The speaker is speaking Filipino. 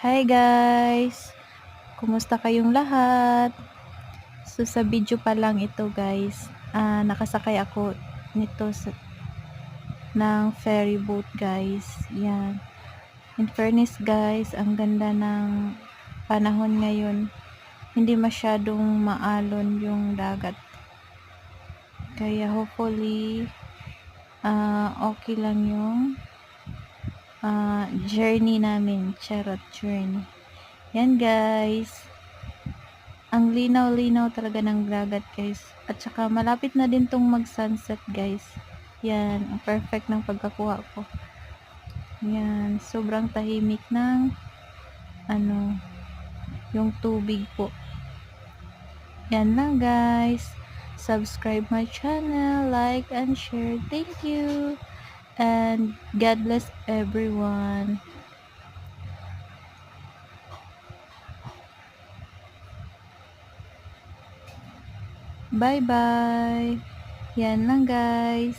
Hi guys! Kumusta kayong lahat? So sa video pa lang ito guys, nakasakay ako nito ng ferry boat guys. Yan. In fairness guys, ang ganda ng panahon ngayon. Hindi masyadong maalon yung dagat. Kaya hopefully, okay lang yung journey namin. Charot journey. Yan guys. Ang linaw-linaw talaga ng dagat guys. At saka malapit na din tong mag-sunset guys. Yan, ang perfect ng pagkakuha ko. Yan, sobrang tahimik ng yung tubig po. Yan lang guys. Subscribe my channel, like and share. Thank you. And God bless everyone. Bye bye. Yan lang guys.